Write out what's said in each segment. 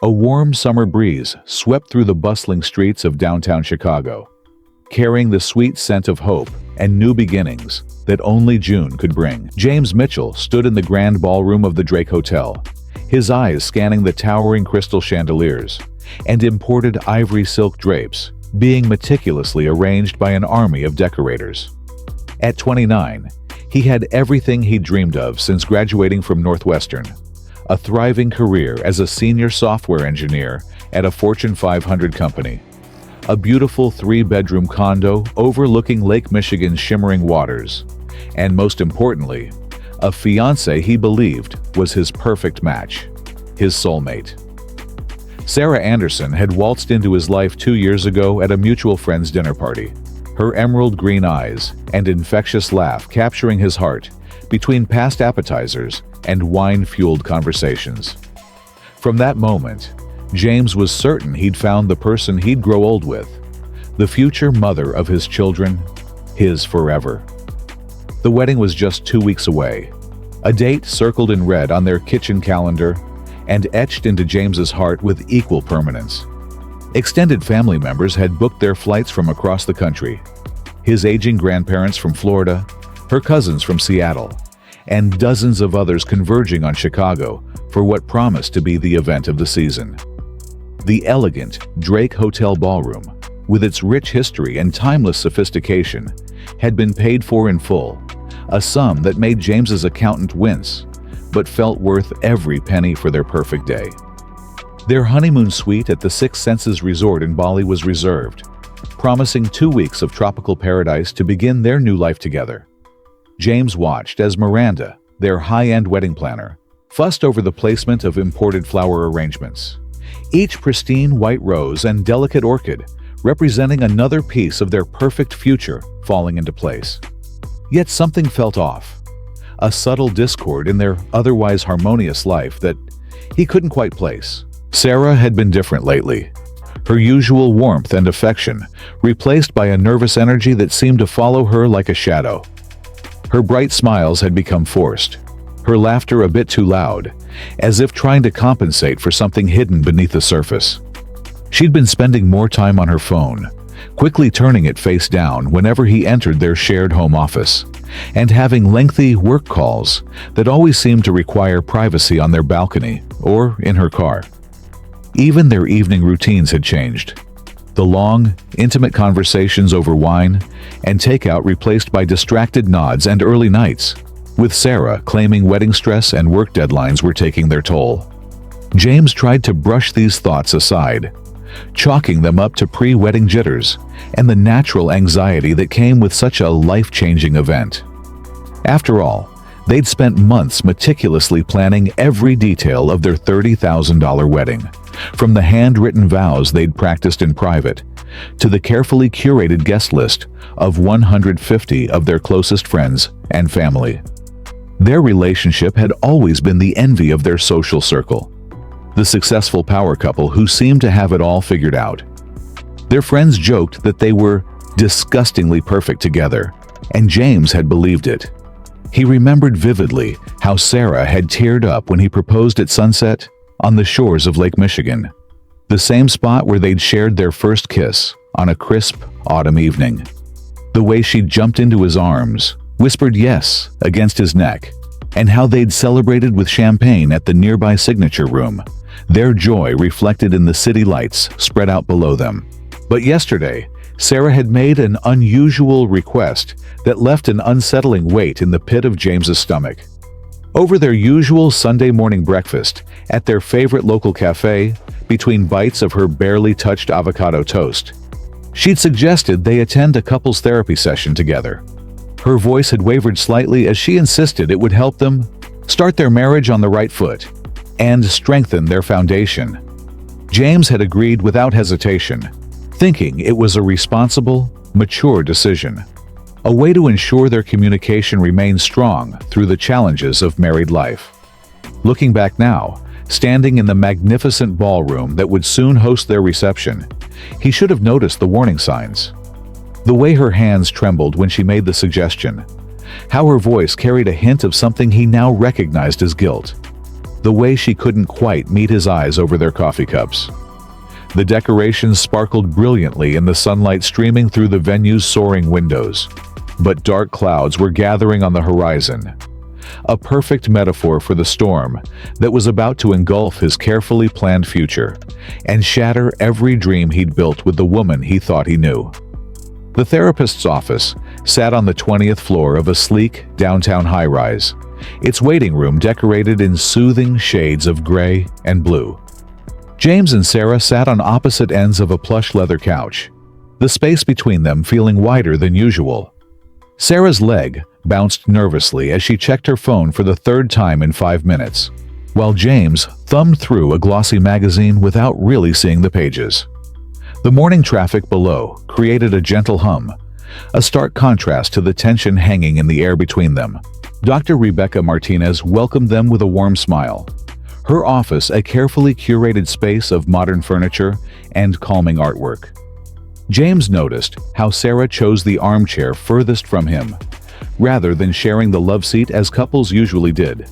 A warm summer breeze swept through the bustling streets of downtown Chicago, carrying the sweet scent of hope and new beginnings that only June could bring. James Mitchell stood in the grand ballroom of the Drake Hotel, his eyes scanning the towering crystal chandeliers and imported ivory silk drapes being meticulously arranged by an army of decorators. At 29, he had everything he dreamed of since graduating from Northwestern: a thriving career as a senior software engineer at a Fortune 500 company, a beautiful 3-bedroom condo overlooking Lake Michigan's shimmering waters, and most importantly, a fiance he believed was his perfect match, his soulmate. Sarah Anderson had waltzed into his life 2 years ago at a mutual friend's dinner party, her emerald green eyes and infectious laugh capturing his heart between past appetizers and wine-fueled conversations. From that moment, James was certain he'd found the person he'd grow old with, the future mother of his children, his forever. The wedding was just 2 weeks away, a date circled in red on their kitchen calendar and etched into James's heart with equal permanence. Extended family members had booked their flights from across the country, his aging grandparents from Florida, her cousins from Seattle, and dozens of others converging on Chicago for what promised to be the event of the season. The elegant Drake Hotel Ballroom, with its rich history and timeless sophistication, had been paid for in full, a sum that made James's accountant wince, but felt worth every penny for their perfect day. Their honeymoon suite at the Six Senses Resort in Bali was reserved, promising 2 weeks of tropical paradise to begin their new life together. James watched as Miranda, their high-end wedding planner, fussed over the placement of imported flower arrangements, each pristine white rose and delicate orchid representing another piece of their perfect future falling into place. Yet something felt off, a subtle discord in their otherwise harmonious life that he couldn't quite place. Sarah had been different lately, her usual warmth and affection replaced by a nervous energy that seemed to follow her like a shadow. Her bright smiles had become forced, her laughter a bit too loud, as if trying to compensate for something hidden beneath the surface. She'd been spending more time on her phone, quickly turning it face down whenever he entered their shared home office, and having lengthy work calls that always seemed to require privacy on their balcony or in her car. Even their evening routines had changed. The long, intimate conversations over wine and takeout replaced by distracted nods and early nights, with Sarah claiming wedding stress and work deadlines were taking their toll. James tried to brush these thoughts aside, chalking them up to pre-wedding jitters and the natural anxiety that came with such a life-changing event. After all, they'd spent months meticulously planning every detail of their $30,000 wedding, from the handwritten vows they'd practiced in private to the carefully curated guest list of 150 of their closest friends and family. Their relationship had always been the envy of their social circle, the successful power couple who seemed to have it all figured out. Their friends joked that they were disgustingly perfect together, and James had believed it. He remembered vividly how Sarah had teared up when he proposed at sunset on the shores of Lake Michigan, the same spot where they'd shared their first kiss on a crisp autumn evening. The way she'd jumped into his arms, whispered yes against his neck, and how they'd celebrated with champagne at the nearby signature room, their joy reflected in the city lights spread out below them. But yesterday, Sarah had made an unusual request that left an unsettling weight in the pit of James's stomach. Over their usual Sunday morning breakfast at their favorite local cafe, between bites of her barely touched avocado toast, she'd suggested they attend a couples therapy session together. Her voice had wavered slightly as she insisted it would help them start their marriage on the right foot and strengthen their foundation. James had agreed without hesitation, thinking it was a responsible, mature decision, a way to ensure their communication remained strong through the challenges of married life. Looking back now, standing in the magnificent ballroom that would soon host their reception, he should have noticed the warning signs. The way her hands trembled when she made the suggestion, how her voice carried a hint of something he now recognized as guilt. the way she couldn't quite meet his eyes over their coffee cups. The decorations sparkled brilliantly in the sunlight streaming through the venue's soaring windows, but dark clouds were gathering on the horizon, a perfect metaphor for the storm that was about to engulf his carefully planned future and shatter every dream he'd built with the woman he thought he knew. The therapist's office sat on the 20th floor of a sleek downtown high-rise, its waiting room decorated in soothing shades of gray and blue. James and Sarah sat on opposite ends of a plush leather couch, the space between them feeling wider than usual. Sarah's leg bounced nervously as she checked her phone for the third time in 5 minutes, while James thumbed through a glossy magazine without really seeing the pages. The morning traffic below created a gentle hum, a stark contrast to the tension hanging in the air between them. Dr. Rebecca Martinez welcomed them with a warm smile, her office a carefully curated space of modern furniture and calming artwork. James noticed how Sarah chose the armchair furthest from him, rather than sharing the love seat as couples usually did.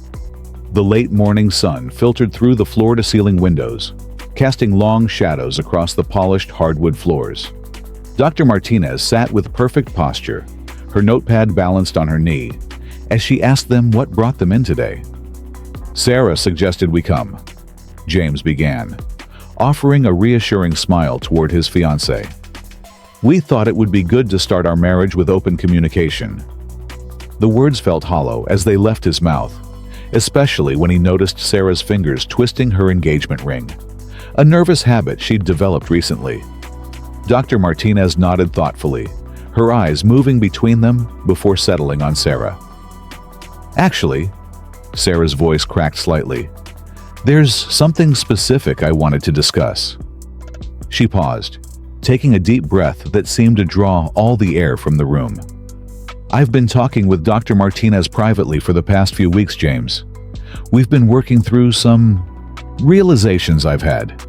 The late morning sun filtered through the floor-to-ceiling windows, casting long shadows across the polished hardwood floors. Dr. Martinez sat with perfect posture, her notepad balanced on her knee, as she asked them what brought them in today. "Sarah suggested we come," James began, offering a reassuring smile toward his fiance. "We thought it would be good to start our marriage with open communication." The words felt hollow as they left his mouth, especially when he noticed Sarah's fingers twisting her engagement ring, a nervous habit she'd developed recently. Dr. Martinez nodded thoughtfully, her eyes moving between them before settling on Sarah. "Actually," Sarah's voice cracked slightly, "there's something specific I wanted to discuss." She paused, taking a deep breath that seemed to draw all the air from the room. "I've been talking with Dr. Martinez privately for the past few weeks, James. We've been working through some realizations I've had."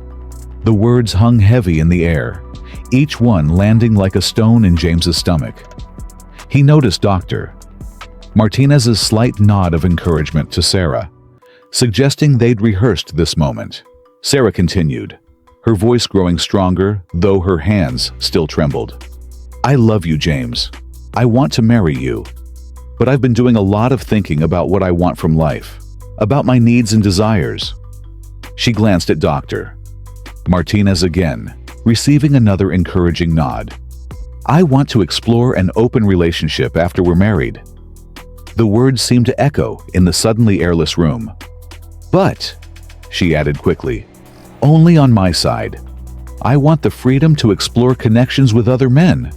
The words hung heavy in the air, each one landing like a stone in James's stomach. He noticed Dr. Martinez's slight nod of encouragement to Sarah, suggesting they'd rehearsed this moment. Sarah continued, her voice growing stronger, though her hands still trembled. "I love you, James. I want to marry you. But I've been doing a lot of thinking about what I want from life, about my needs and desires." She glanced at Dr. Martinez again, receiving another encouraging nod. "I want to explore an open relationship after we're married." The words seemed to echo in the suddenly airless room. "But," she added quickly, "only on my side. I want the freedom to explore connections with other men,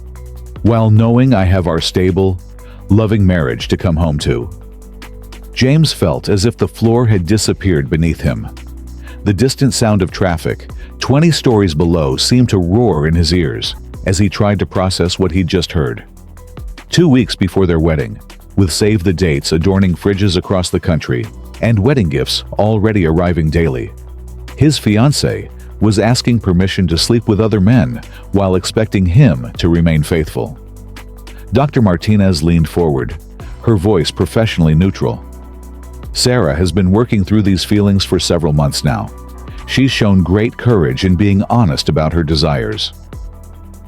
while knowing I have our stable, loving marriage to come home to." James felt as if the floor had disappeared beneath him. The distant sound of traffic, 20 stories below, seemed to roar in his ears as he tried to process what he'd just heard. 2 weeks before their wedding, with save the dates adorning fridges across the country and wedding gifts already arriving daily, his fiancée was asking permission to sleep with other men while expecting him to remain faithful. Dr. Martinez leaned forward, her voice professionally neutral. "Sarah has been working through these feelings for several months now. She's shown great courage in being honest about her desires."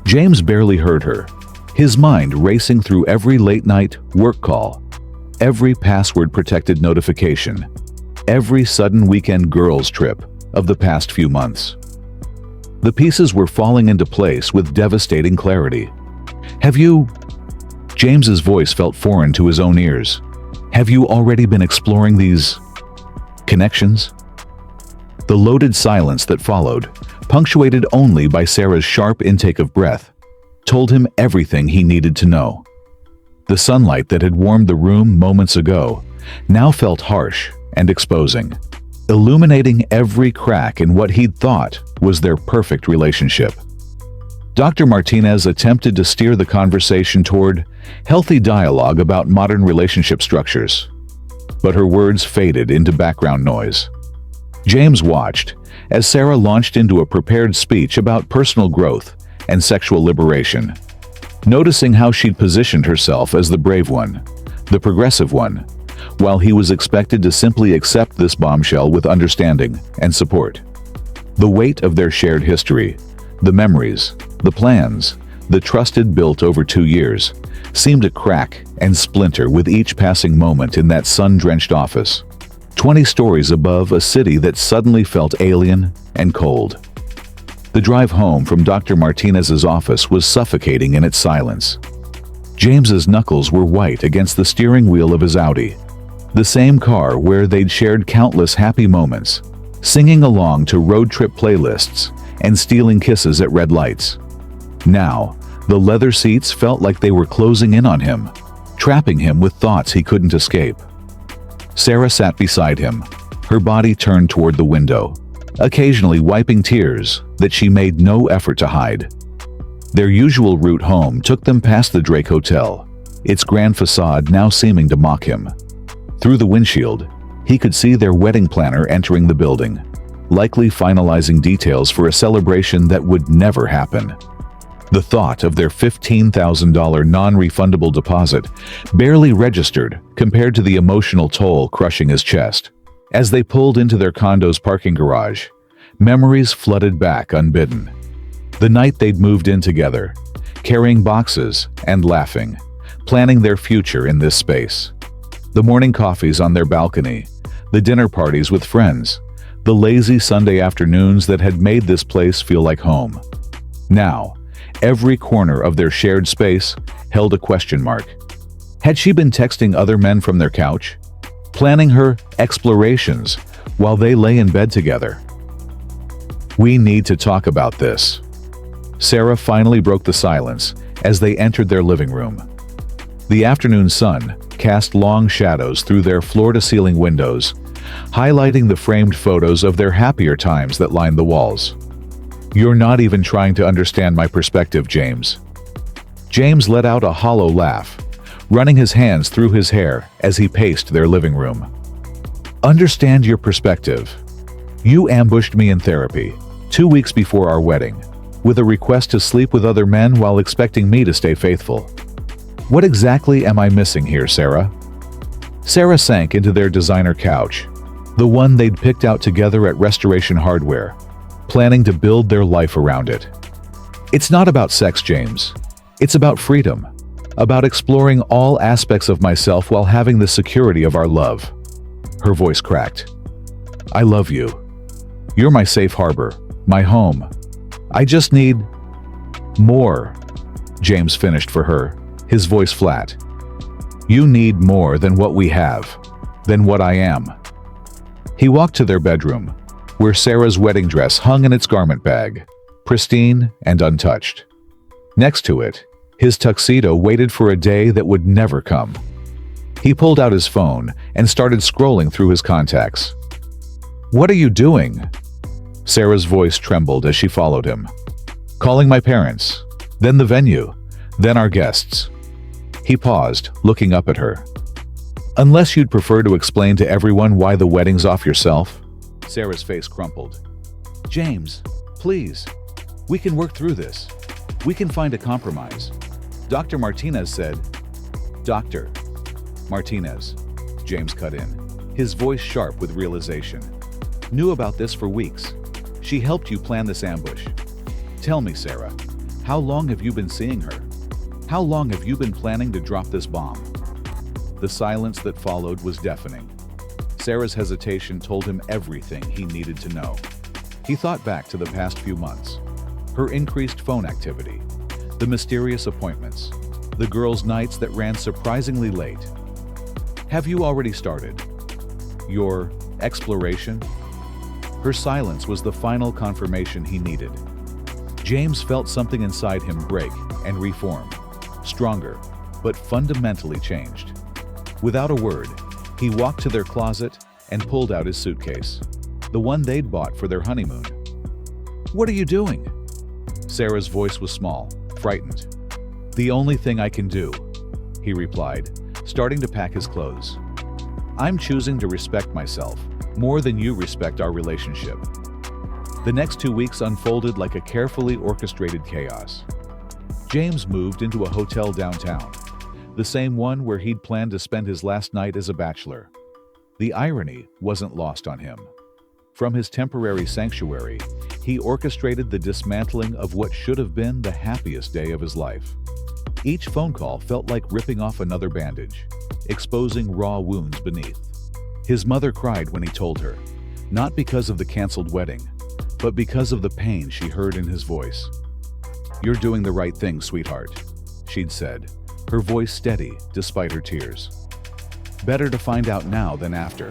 James barely heard her, his mind racing through every late-night work call, every password-protected notification, every sudden weekend girls' trip of the past few months. The pieces were falling into place with devastating clarity. "Have you—" James's voice felt foreign to his own ears. "Have you already been exploring these connections?" The loaded silence that followed, punctuated only by Sarah's sharp intake of breath, told him everything he needed to know. The sunlight that had warmed the room moments ago now felt harsh and exposing, illuminating every crack in what he'd thought was their perfect relationship. Dr. Martinez attempted to steer the conversation toward healthy dialogue about modern relationship structures, but her words faded into background noise. James watched as Sarah launched into a prepared speech about personal growth and sexual liberation, noticing how she'd positioned herself as the brave one, the progressive one, while he was expected to simply accept this bombshell with understanding and support. The weight of their shared history, the memories, the plans, the trust built over 2 years, seemed to crack and splinter with each passing moment in that sun-drenched office. 20 stories above a city that suddenly felt alien and cold. The drive home from Dr. Martinez's office was suffocating in its silence. James's knuckles were white against the steering wheel of his Audi, the same car where they'd shared countless happy moments, singing along to road trip playlists and stealing kisses at red lights. Now, the leather seats felt like they were closing in on him, trapping him with thoughts he couldn't escape. Sarah sat beside him, her body turned toward the window, occasionally wiping tears that she made no effort to hide. Their usual route home took them past the Drake Hotel, its grand facade now seeming to mock him. Through the windshield, he could see their wedding planner entering the building, likely finalizing details for a celebration that would never happen. The thought of their $15,000 non-refundable deposit barely registered compared to the emotional toll crushing his chest. As they pulled into their condo's parking garage, memories flooded back unbidden. The night they'd moved in together, carrying boxes and laughing, planning their future in this space. The morning coffees on their balcony, the dinner parties with friends, the lazy Sunday afternoons that had made this place feel like home. Now, every corner of their shared space held a question mark. Had she been texting other men from their couch, planning her explorations while they lay in bed together? "We need to talk about this." Sarah finally broke the silence as they entered their living room. The afternoon sun cast long shadows through their floor-to-ceiling windows, highlighting the framed photos of their happier times that lined the walls. "You're not even trying to understand my perspective, James." James let out a hollow laugh, running his hands through his hair as he paced their living room. "Understand your perspective. You ambushed me in therapy 2 weeks before our wedding, with a request to sleep with other men while expecting me to stay faithful. What exactly am I missing here, Sarah?" Sarah sank into their designer couch, the one they'd picked out together at Restoration Hardware, planning to build their life around it. "It's not about sex, James. It's about freedom, about exploring all aspects of myself while having the security of our love." Her voice cracked. "I love you. You're my safe harbor, my home. I just need more," James finished for her, his voice flat. "You need more than what we have, than what I am." He walked to their bedroom, where Sarah's wedding dress hung in its garment bag, pristine and untouched. Next to it, his tuxedo waited for a day that would never come. He pulled out his phone and started scrolling through his contacts. "What are you doing?" Sarah's voice trembled as she followed him. "Calling my parents, then the venue, then our guests." He paused, looking up at her. "Unless you'd prefer to explain to everyone why the wedding's off yourself?" Sarah's face crumpled. "James, please. We can work through this. We can find a compromise. Dr. Martinez said..." "Dr. Martinez," James cut in, his voice sharp with realization. "Knew about this for weeks. She helped you plan this ambush. Tell me, Sarah, how long have you been seeing her? How long have you been planning to drop this bomb?" The silence that followed was deafening. Sarah's hesitation told him everything he needed to know. He thought back to the past few months, her increased phone activity, the mysterious appointments, the girls' nights that ran surprisingly late. "Have you already started your exploration?" Her silence was the final confirmation he needed. James felt something inside him break and reform, stronger, but fundamentally changed. Without a word, he walked to their closet and pulled out his suitcase, the one they'd bought for their honeymoon. "What are you doing?" Sarah's voice was small, frightened. "The only thing I can do," he replied, starting to pack his clothes. "I'm choosing to respect myself more than you respect our relationship." The next 2 weeks unfolded like a carefully orchestrated chaos. James moved into a hotel downtown, the same one where he'd planned to spend his last night as a bachelor. The irony wasn't lost on him. From his temporary sanctuary, he orchestrated the dismantling of what should have been the happiest day of his life. Each phone call felt like ripping off another bandage, exposing raw wounds beneath. His mother cried when he told her, not because of the canceled wedding, but because of the pain she heard in his voice. "You're doing the right thing, sweetheart," she'd said, her voice steady despite her tears. "Better to find out now than after."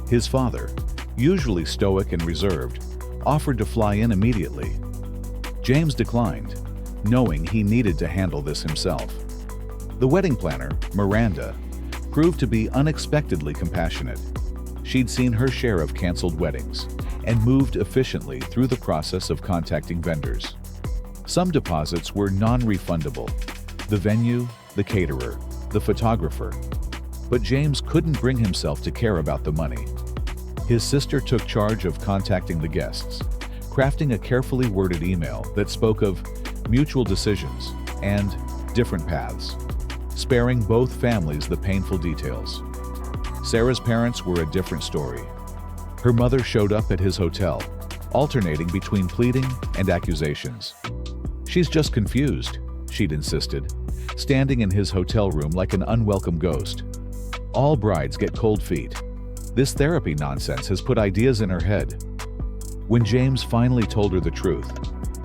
His father, usually stoic and reserved, offered to fly in immediately. James declined, knowing he needed to handle this himself. The wedding planner, Miranda, proved to be unexpectedly compassionate. She'd seen her share of canceled weddings and moved efficiently through the process of contacting vendors. Some deposits were non-refundable: the venue, the caterer, the photographer. But James couldn't bring himself to care about the money. His sister took charge of contacting the guests, crafting a carefully worded email that spoke of mutual decisions and different paths, sparing both families the painful details. Sarah's parents were a different story. Her mother showed up at his hotel, alternating between pleading and accusations. "She's just confused," she'd insisted, standing in his hotel room like an unwelcome ghost. "All brides get cold feet. This therapy nonsense has put ideas in her head." When James finally told her the truth,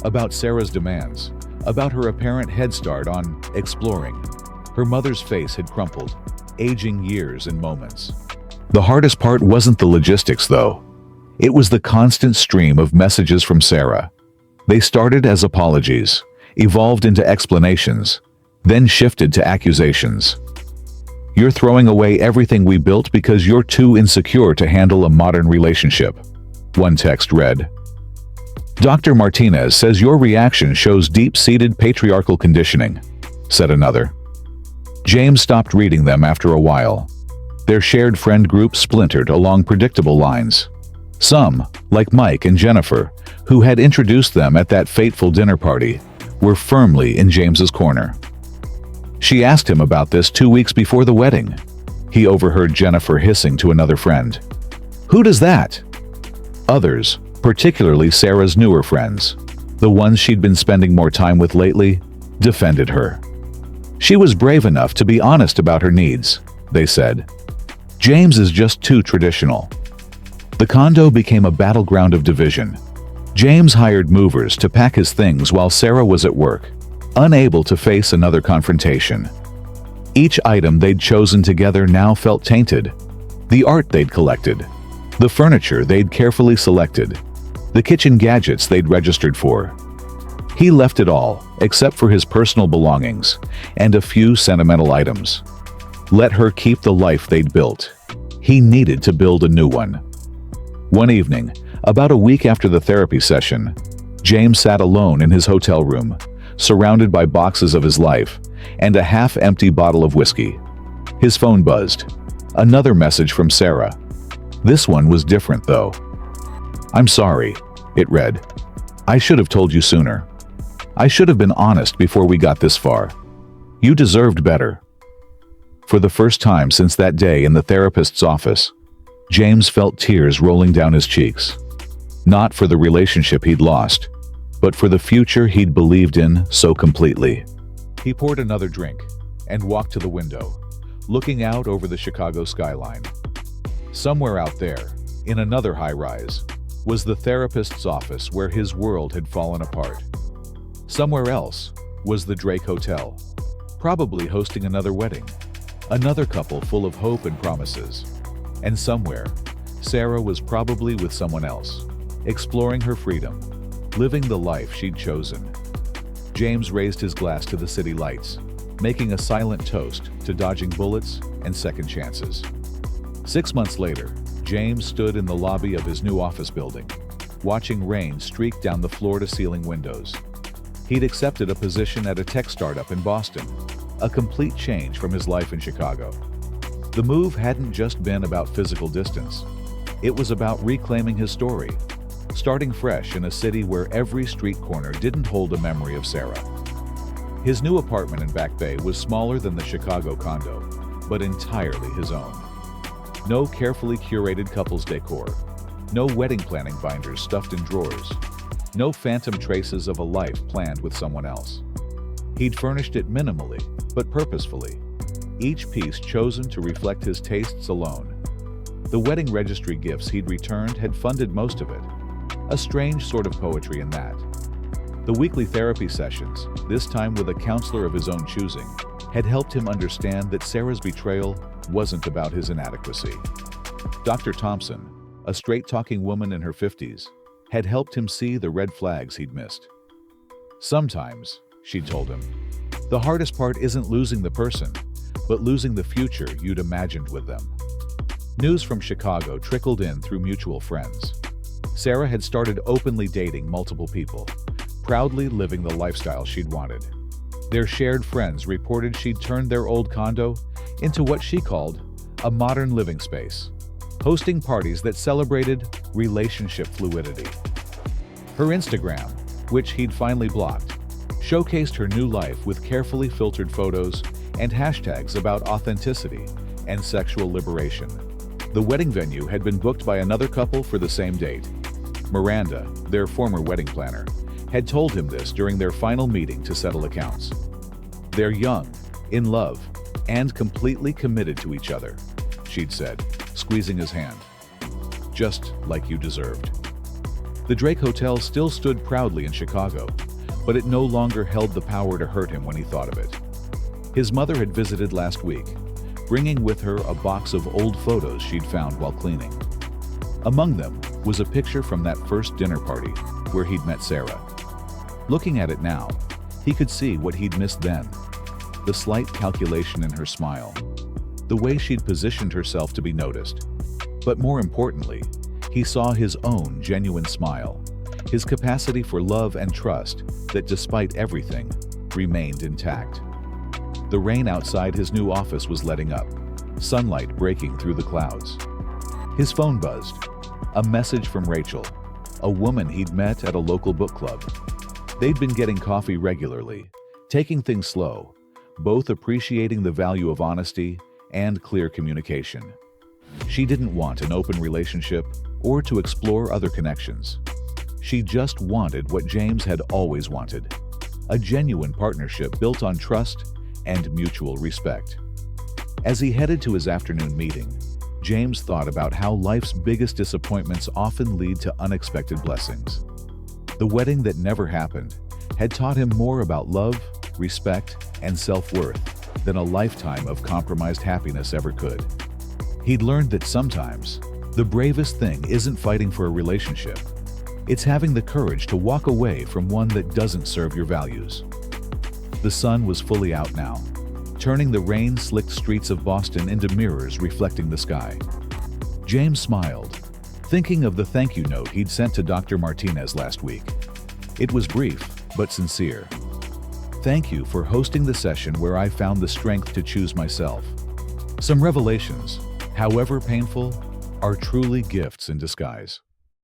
about Sarah's demands, about her apparent head start on exploring, her mother's face had crumpled, aging years in moments. The hardest part wasn't the logistics, though. It was the constant stream of messages from Sarah. They started as apologies, evolved into explanations, then shifted to accusations. "You're throwing away everything we built because you're too insecure to handle a modern relationship," one text read. "Dr. Martinez says your reaction shows deep-seated patriarchal conditioning," said another. James stopped reading them after a while. Their shared friend group splintered along predictable lines. Some, like Mike and Jennifer, who had introduced them at that fateful dinner party, were firmly in James's corner. She asked him about this 2 weeks before the wedding. He overheard Jennifer hissing to another friend, "Who does that?" Others, particularly Sarah's newer friends, the ones she'd been spending more time with lately, defended her. She was brave enough to be honest about her needs, they said. James is just too traditional. The condo became a battleground of division. James hired movers to pack his things while Sarah was at work, unable to face another confrontation. Each item they'd chosen together now felt tainted. The art they'd collected, the furniture they'd carefully selected, the kitchen gadgets they'd registered for. He left it all, except for his personal belongings and a few sentimental items. Let her keep the life they'd built. He needed to build a new one. One evening, about a week after the therapy session, James sat alone in his hotel room, surrounded by boxes of his life and a half-empty bottle of whiskey. His phone buzzed. Another message from Sarah. This one was different, though. "I'm sorry," it read. "I should have told you sooner. I should have been honest before we got this far. You deserved better." For the first time since that day in the therapist's office, James felt tears rolling down his cheeks. Not for the relationship he'd lost, but for the future he'd believed in so completely. He poured another drink and walked to the window, looking out over the Chicago skyline. Somewhere out there, in another high-rise, was the therapist's office where his world had fallen apart. Somewhere else was the Drake Hotel, probably hosting another wedding, another couple full of hope and promises. And somewhere, Sarah was probably with someone else, exploring her freedom, living the life she'd chosen. James raised his glass to the city lights, making a silent toast to dodging bullets and second chances. 6 months later, James stood in the lobby of his new office building, watching rain streak down the floor-to-ceiling windows. He'd accepted a position at a tech startup in Boston, a complete change from his life in Chicago. The move hadn't just been about physical distance. It was about reclaiming his story, starting fresh in a city where every street corner didn't hold a memory of Sarah. His new apartment in Back Bay was smaller than the Chicago condo, but entirely his own. No carefully curated couples decor, no wedding planning binders stuffed in drawers, no phantom traces of a life planned with someone else. He'd furnished it minimally, but purposefully, each piece chosen to reflect his tastes alone. The wedding registry gifts he'd returned had funded most of it, a strange sort of poetry in that. The weekly therapy sessions, this time with a counselor of his own choosing, had helped him understand that Sarah's betrayal wasn't about his inadequacy. Dr. Thompson, a straight-talking woman in her 50s, had helped him see the red flags he'd missed. Sometimes, she'd told him, the hardest part isn't losing the person, but losing the future you'd imagined with them. News from Chicago trickled in through mutual friends. Sarah had started openly dating multiple people, proudly living the lifestyle she'd wanted. Their shared friends reported she'd turned their old condo into what she called a modern living space, hosting parties that celebrated relationship fluidity. Her Instagram, which he'd finally blocked, showcased her new life with carefully filtered photos and hashtags about authenticity and sexual liberation. The wedding venue had been booked by another couple for the same date. Miranda, their former wedding planner, had told him this during their final meeting to settle accounts. They're young, in love, and completely committed to each other, she'd said, squeezing his hand. Just like you deserved. The Drake Hotel still stood proudly in Chicago, but it no longer held the power to hurt him when he thought of it. His mother had visited last week, bringing with her a box of old photos she'd found while cleaning. Among them was a picture from that first dinner party where he'd met Sarah. Looking at it now, he could see what he'd missed then. The slight calculation in her smile, the way she'd positioned herself to be noticed. But more importantly, he saw his own genuine smile, his capacity for love and trust that, despite everything, remained intact. The rain outside his new office was letting up, sunlight breaking through the clouds. His phone buzzed. A message from Rachel, a woman he'd met at a local book club. They'd been getting coffee regularly, taking things slow, both appreciating the value of honesty and clear communication. She didn't want an open relationship or to explore other connections. She just wanted what James had always wanted, a genuine partnership built on trust and mutual respect. As he headed to his afternoon meeting, James thought about how life's biggest disappointments often lead to unexpected blessings. The wedding that never happened had taught him more about love, respect, and self-worth than a lifetime of compromised happiness ever could. He'd learned that sometimes the bravest thing isn't fighting for a relationship. It's having the courage to walk away from one that doesn't serve your values. The sun was fully out now, turning the rain-slicked streets of Boston into mirrors reflecting the sky. James smiled, thinking of the thank you note he'd sent to Dr. Martinez last week. It was brief, but sincere. Thank you for hosting the session where I found the strength to choose myself. Some revelations, however painful, are truly gifts in disguise.